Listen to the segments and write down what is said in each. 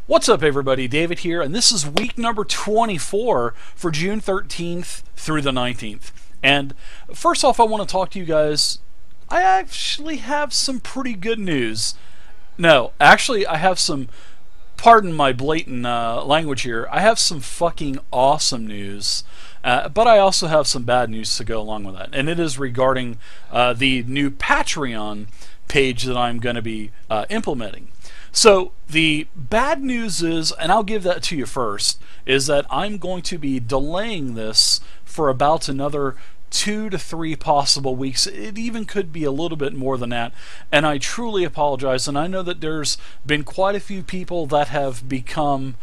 What's up, everybody? David here, and this is week number 24 for June 13th through the 19th. And first off, I want to talk to you guys. I actually have some pretty good news. No, actually, I have some, pardon my blatant language here, I have some fucking awesome news. But I also have some bad news to go along with that. And it is regarding the new Patreon page that I'm going to be implementing. So the bad news is, and I'll give that to you first, is that I'm going to be delaying this for about another 2 to 3 possible weeks. It even could be a little bit more than that, and I truly apologize. And I know that there's been quite a few people that have become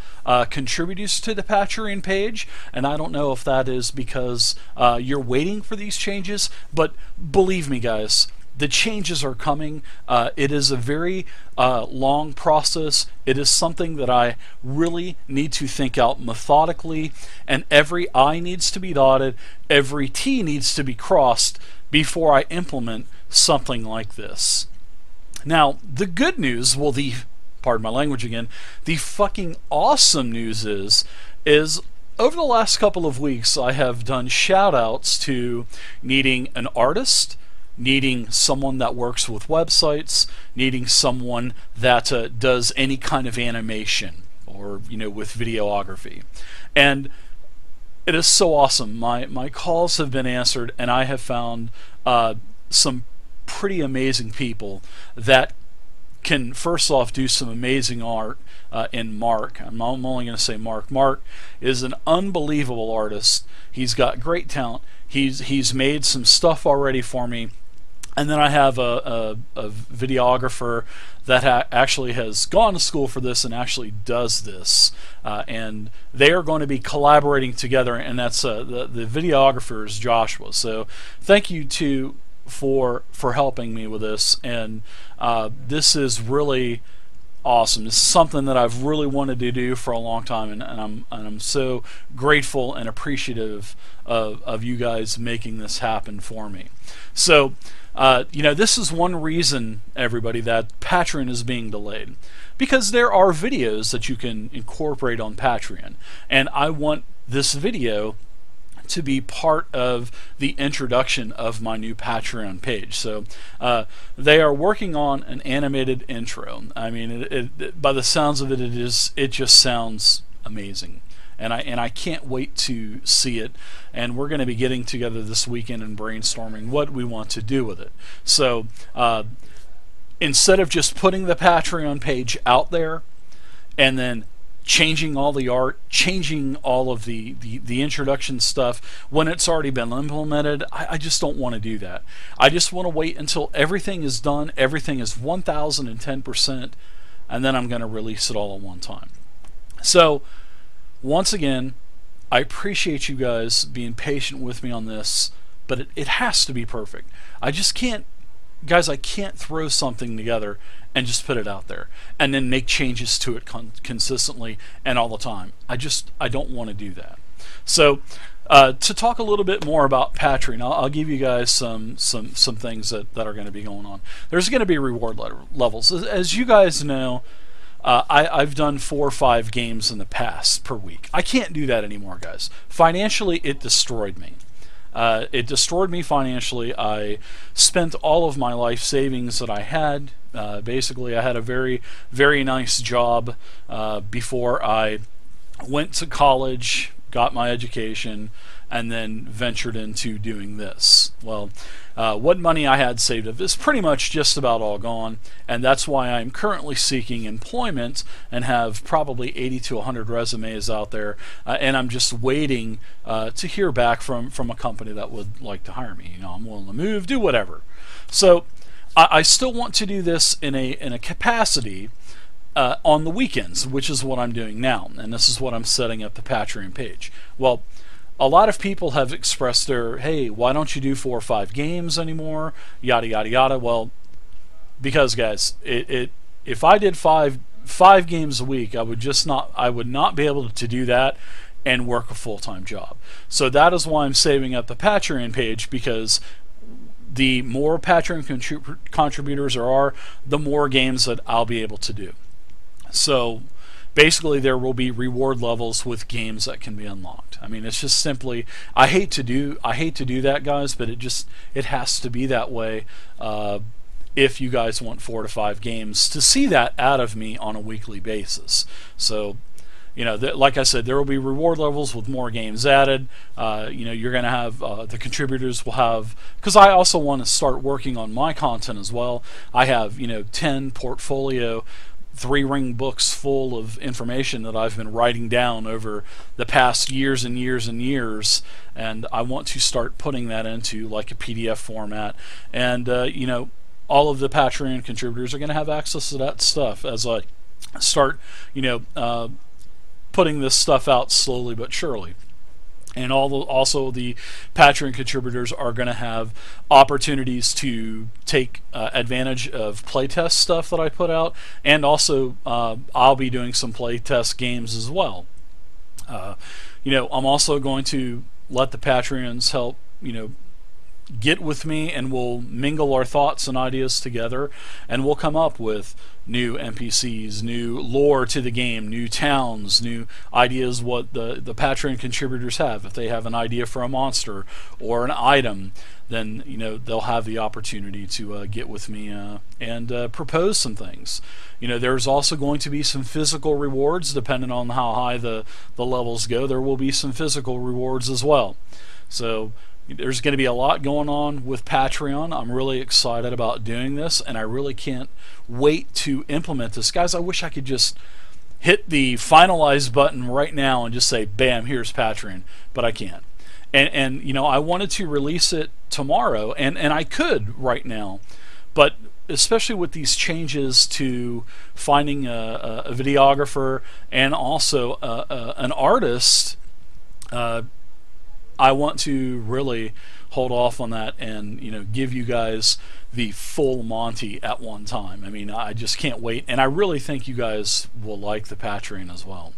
contributors to the Patreon page, and I don't know if that is because you're waiting for these changes, but believe me, guys, the changes are coming. It is a very long process. It is something that I really need to think out methodically, and every I needs to be dotted, every T needs to be crossed before I implement something like this. Now, the good news, well, pardon my language again, the fucking awesome news is over the last couple of weeks I have done shout outs to needing an artist, needing someone that works with websites, needing someone that does any kind of animation or, with videography. And it is so awesome. My calls have been answered, and I have found some pretty amazing people that can, first off, do some amazing art in Mark. I'm only going to say Mark. Mark is an unbelievable artist. He's got great talent. He's made some stuff already for me. And then I have a videographer that actually has gone to school for this and actually does this. And they are going to be collaborating together, and that's the videographer is Joshua. So thank you for helping me with this. And this is really awesome. This is something that I've really wanted to do for a long time, and I'm so grateful and appreciative of you guys making this happen for me. So this is one reason, everybody, that Patreon is being delayed, because there are videos that you can incorporate on Patreon, and I want this video to be part of the introduction of my new Patreon page. So they are working on an animated intro. I mean, by the sounds of it, it just sounds amazing. And I can't wait to see it. And we're going to be getting together this weekend and brainstorming what we want to do with it. So instead of just putting the Patreon page out there and then changing all the art, changing all of the introduction stuff when it's already been implemented, I just don't want to do that. I just want to wait until everything is done, everything is 1010%, and then I'm going to release it all at one time. So once again, I appreciate you guys being patient with me on this, but it has to be perfect. I just can't, guys, I can't throw something together and just put it out there and then make changes to it consistently and all the time. I don't want to do that. So to talk a little bit more about Patreon, I'll give you guys some things that are going to be going on. There's going to be reward levels. As you guys know, I've done 4 or 5 games in the past per week. I can't do that anymore, guys. Financially, it destroyed me. It destroyed me financially. I spent all of my life savings that I had. Basically, I had a very, very nice job before I went to college, got my education, and then ventured into doing this. Well, what money I had saved up is pretty much just about all gone, and that's why I'm currently seeking employment and have probably 80 to 100 resumes out there, and I'm just waiting to hear back from a company that would like to hire me. I'm willing to move, do whatever. So I still want to do this in a capacity on the weekends, which is what I'm doing now, and this is what I'm setting up the Patreon page. Well, a lot of people have expressed their, hey, why don't you do 4 or 5 games anymore, yada yada yada. Well, because, guys, if I did five games a week, I would not be able to do that and work a full-time job. So that is why I'm saving up the Patreon page, because the more Patreon contributors there are, the more games that I'll be able to do. So basically there will be reward levels with games that can be unlocked. I mean, it's just simply, I hate to do that, guys, but it has to be that way if you guys want 4 to 5 games to see that out of me on a weekly basis. So, you know, like I said, there will be reward levels with more games added. You know, you're going to have, the contributors will have, because I also want to start working on my content as well. I have, you know, 10 portfolio 3-ring books full of information that I've been writing down over the past years and years and years, and I want to start putting that into like a PDF format. And, you know, all of the Patreon contributors are going to have access to that stuff as I start, you know, putting this stuff out slowly but surely. And also the Patreon contributors are going to have opportunities to take advantage of playtest stuff that I put out, and also I'll be doing some playtest games as well. You know, I'm also going to let the Patreons help, you know, get with me, and we'll mingle our thoughts and ideas together, and we'll come up with new NPCs, new lore to the game, new towns, new ideas what the Patreon contributors have. If they have an idea for a monster or an item, then, you know, they'll have the opportunity to get with me and propose some things. You know, there's also going to be some physical rewards depending on how high the levels go. There will be some physical rewards as well. So there's going to be a lot going on with Patreon. I'm really excited about doing this, and I really can't wait to implement this. Guys, I wish I could just hit the finalize button right now and just say, bam, here's Patreon, but I can't. And you know, I wanted to release it tomorrow, and I could right now, but especially with these changes to finding a videographer and also an artist, I want to really hold off on that and, you know, give you guys the full Monty at one time. I mean, I just can't wait, and I really think you guys will like the Patreon as well.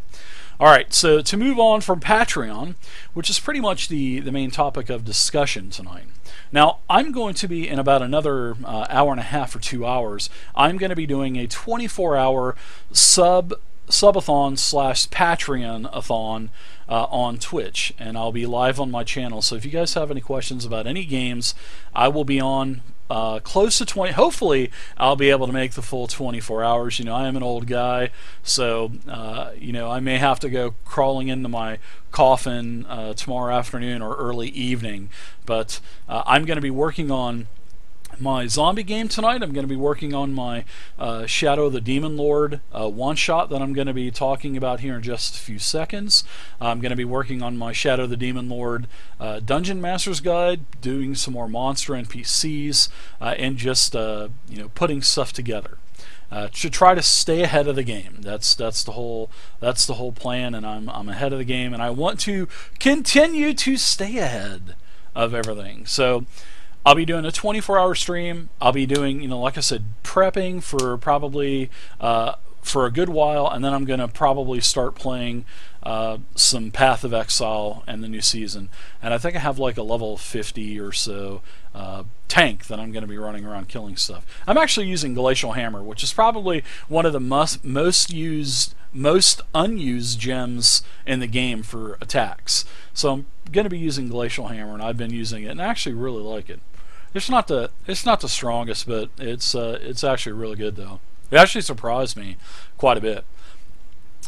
Alright, so to move on from Patreon, which is pretty much the main topic of discussion tonight. Now, I'm going to be, in about another hour and a half or 2 hours, I'm going to be doing a 24-hour subathon slash Patreon-a-thon on Twitch, and I'll be live on my channel. So if you guys have any questions about any games, I will be on close to 20. Hopefully I'll be able to make the full 24 hours. You know, I am an old guy, so you know, I may have to go crawling into my coffin tomorrow afternoon or early evening, but I'm going to be working on my zombie game tonight. I'm going to be working on my Shadow of the Demon Lord one-shot that I'm going to be talking about here in just a few seconds. I'm going to be working on my Shadow of the Demon Lord Dungeon Master's Guide, doing some more monster NPCs, and just you know, putting stuff together to try to stay ahead of the game. That's the whole plan, and I'm ahead of the game, and I want to continue to stay ahead of everything. So I'll be doing a 24-hour stream. I'll be doing, you know, like I said, prepping for probably for a good while, and then I'm going to probably start playing some Path of Exile and the new season. And I think I have like a level 50 or so tank that I'm going to be running around killing stuff. I'm actually using Glacial Hammer, which is probably one of the most unused gems in the game for attacks. So I'm going to be using Glacial Hammer, and I've been using it, and I actually really like it. It's not the strongest, but it's actually really good though. It actually surprised me quite a bit.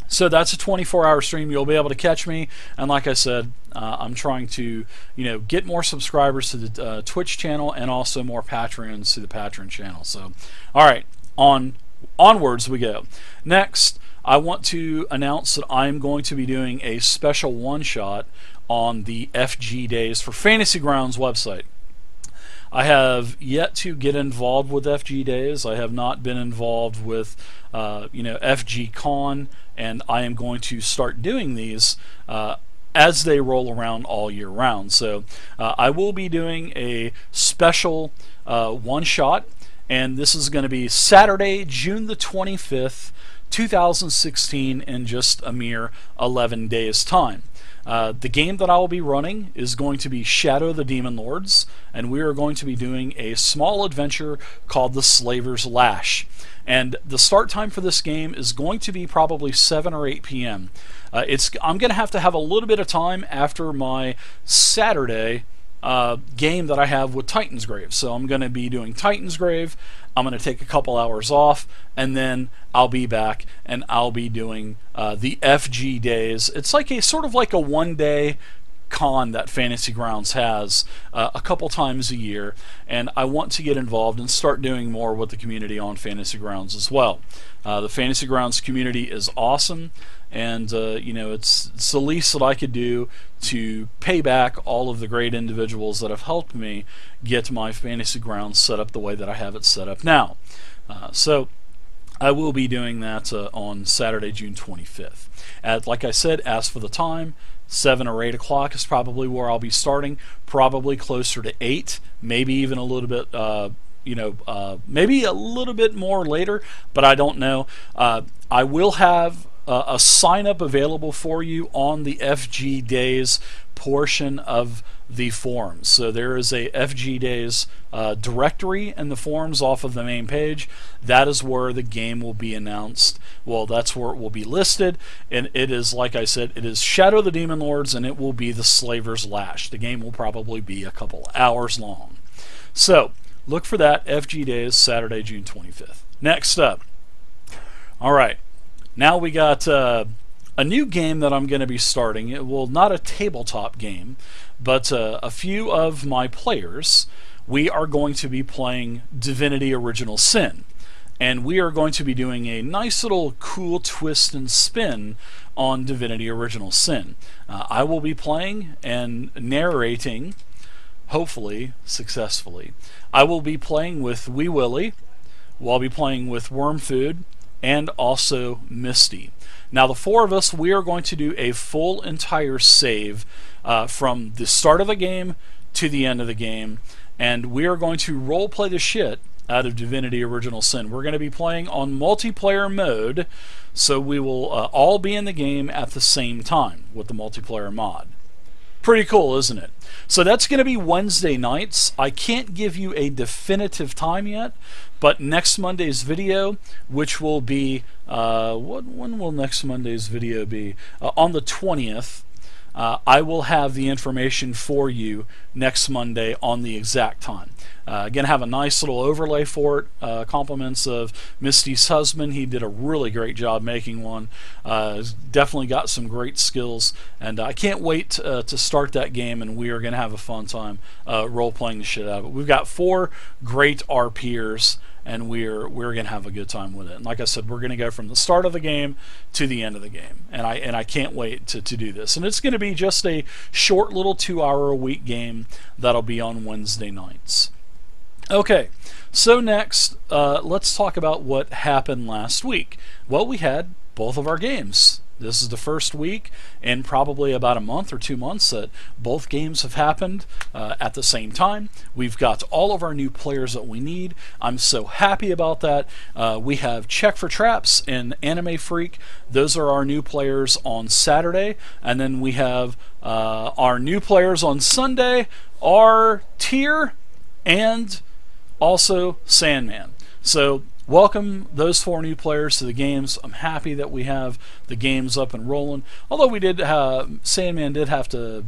So that's a 24-hour stream. You'll be able to catch me, and like I said, I'm trying to, you know, get more subscribers to the Twitch channel, and also more Patreons to the Patreon channel. So, all right, onwards we go. Next, I want to announce that I'm going to be doing a special one-shot on the FG Days for Fantasy Grounds website. I have yet to get involved with FG Days. I have not been involved with you know, FG Con, and I am going to start doing these as they roll around all year round. So I will be doing a special one-shot, and this is going to be Saturday, June the 25th, 2016 in just a mere 11 days' time. The game that I will be running is going to be Shadow of the Demon Lords, and we are going to be doing a small adventure called the Slaver's Lash. And the start time for this game is going to be probably 7 or 8 p.m. I'm going to have a little bit of time after my Saturday game that I have with Titan's Grave. So I'm going to be doing Titan's Grave. I'm going to take a couple hours off, and then I'll be back and I'll be doing the FG days. It's like a sort of like a one-day con that Fantasy Grounds has a couple times a year, and I want to get involved and start doing more with the community on Fantasy Grounds as well. The Fantasy Grounds community is awesome, and it's the least that I could do to pay back all of the great individuals that have helped me get my Fantasy Grounds set up the way that I have it set up now. So I will be doing that on Saturday, June 25th. Like I said, as for the time, 7 or 8 o'clock is probably where I'll be starting, probably closer to 8, maybe even a little bit, maybe a little bit more later, but I don't know. I will have a sign-up available for you on the FG Days portion of the forums. So there is a FG Days directory in the forums off of the main page. That is where the game will be announced. Well, that's where it will be listed, and it is, like I said, it is Shadow of the Demon Lords, and it will be the Slaver's Lash. The game will probably be a couple hours long. So look for that, FG Days, Saturday, June 25th. Next up, all right, now we got a new game that I'm going to be starting. Well, not a tabletop game, but a few of my players, we are going to be playing Divinity Original Sin. And we are going to be doing a nice little cool twist and spin on Divinity Original Sin. I will be playing and narrating, hopefully successfully. I will be playing with Wee Willie, I'll be playing with Wormfood, and also Misty. Now the four of us, we are going to do a full entire save from the start of the game to the end of the game, and we are going to role play the shit out of Divinity Original Sin. We're going to be playing on multiplayer mode, so we will all be in the game at the same time with the multiplayer mod. Pretty cool, isn't it? So that's going to be Wednesday nights. I can't give you a definitive time yet, but next Monday's video, which will be, when will next Monday's video be? On the 20th. I will have the information for you next Monday on the exact time. Again, have a nice little overlay for it. Compliments of Misty's husband. He did a really great job making one. Definitely got some great skills, and I can't wait to start that game, and we are going to have a fun time role-playing the shit out of it. We've got 4 great RPers, and we're going to have a good time with it. And like I said, we're going to go from the start of the game to the end of the game, and I can't wait to do this. And it's going to be just a short little 2-hour-a-week game that'll be on Wednesday nights. Okay, so next, let's talk about what happened last week. Well, we had both of our games. This is the first week in probably about a month or 2 months that both games have happened at the same time. We've got all of our new players that we need. I'm so happy about that. We have Check for Traps and Anime Freak. Those are our new players on Saturday. And then we have our new players on Sunday, our Tier, and also Sandman. So welcome those 4 new players to the games. I'm happy that we have the games up and rolling. Although we did, Sandman did have to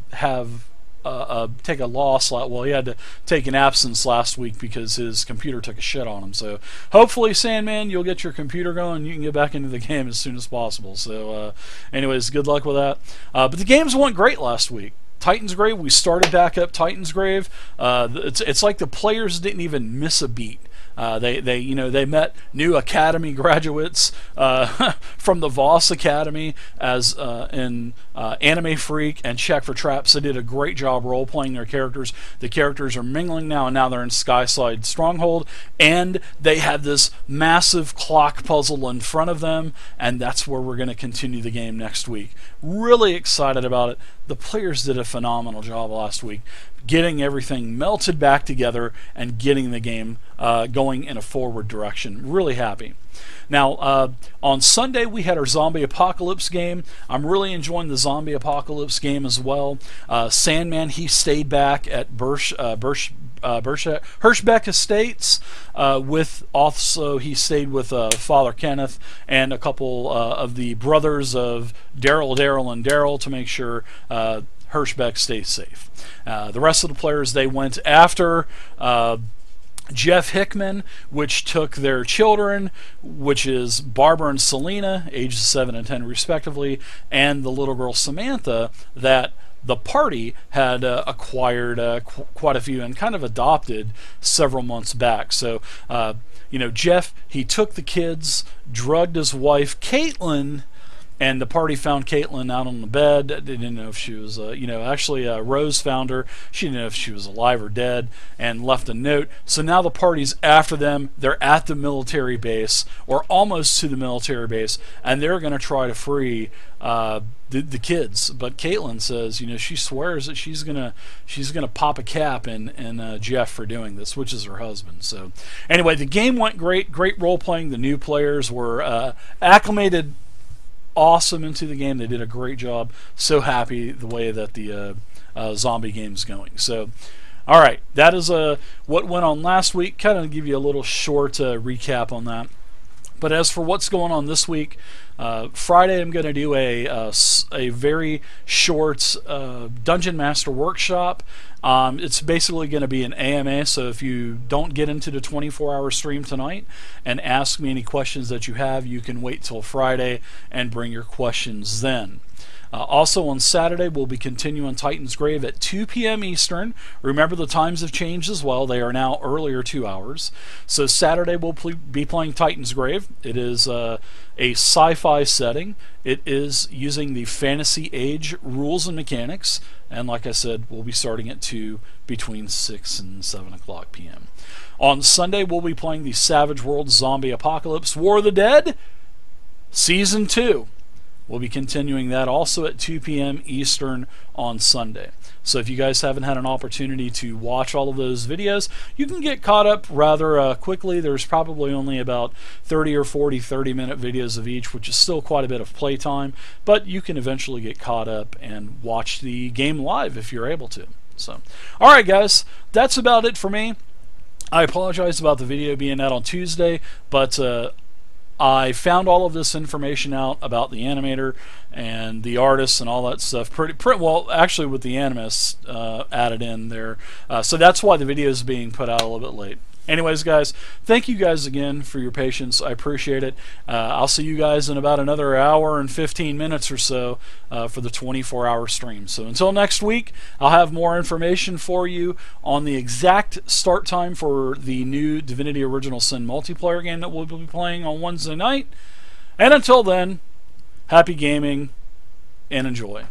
take a loss. Well, he had to take an absence last week because his computer took a shit on him. So hopefully, Sandman, you'll get your computer going and you can get back into the game as soon as possible. So anyways, good luck with that. But the games went great last week. Titan's Grave, we started back up Titan's Grave. It's like the players didn't even miss a beat. They met new Academy graduates from the Voss Academy as in Anime Freak and Check for Traps. They did a great job role-playing their characters. The characters are mingling now, and now they're in Skyside Stronghold, and they have this massive clock puzzle in front of them, and that's where we're going to continue the game next week. Really excited about it. The players did a phenomenal job last week, getting everything melted back together and getting the game going in a forward direction. Really happy. Now, on Sunday, we had our Zombie Apocalypse game. I'm really enjoying the Zombie Apocalypse game as well. Sandman, he stayed back at Hirschbeck Estates. He stayed with Father Kenneth and a couple of the brothers of Daryl, and Daryl to make sure Hirschbeck stays safe. The rest of the players, they went after Jeff Hickman, which took their children, which is Barbara and Selena, ages 7 and 10 respectively, and the little girl Samantha that the party had acquired quite a few and kind of adopted several months back. So, Jeff, he took the kids, drugged his wife, Caitlin, and the party found Caitlin out on the bed. They didn't know if she was, Rose found her. She didn't know if she was alive or dead, and left a note. So now the party's after them. They're at the military base, or almost to the military base, and they're going to try to free the kids. But Caitlin says, she swears that she's gonna pop a cap in Jeff for doing this, which is her husband. So anyway, the game went great. Great role playing. The new players were acclimated awesome into the game. They did a great job. So happy the way that the zombie game's going. So, all right, that is what went on last week. Kind of give you a little short recap on that. But as for what's going on this week, Friday I'm going to do a very short Dungeon Master workshop. It's basically going to be an AMA, so if you don't get into the 24-hour stream tonight and ask me any questions that you have, you can wait till Friday and bring your questions then. Also on Saturday, we'll be continuing Titan's Grave at 2 p.m. Eastern. Remember, the times have changed as well. They are now earlier 2 hours. So Saturday, we'll be playing Titan's Grave. It is a sci-fi setting. It is using the Fantasy Age rules and mechanics. And like I said, we'll be starting at 2 between 6 and 7 o'clock p.m. On Sunday, we'll be playing the Savage World Zombie Apocalypse War of the Dead Season 2. We'll be continuing that also at 2 p.m. Eastern on Sunday. So if you guys haven't had an opportunity to watch all of those videos, you can get caught up rather quickly. There's probably only about 30 or 40 30-minute videos of each, which is still quite a bit of playtime, but you can eventually get caught up and watch the game live if you're able to. So, all right, guys, that's about it for me. I apologize about the video being out on Tuesday, but I found all of this information out about the animator and the artists and all that stuff pretty well, actually, with the animus added in there. So that's why the video is being put out a little bit late. Anyways, guys, thank you guys again for your patience. I appreciate it. I'll see you guys in about another hour and 15 minutes or so for the 24-hour stream. So until next week, I'll have more information for you on the exact start time for the new Divinity Original Sin multiplayer game that we'll be playing on Wednesday night. And until then, happy gaming and enjoy.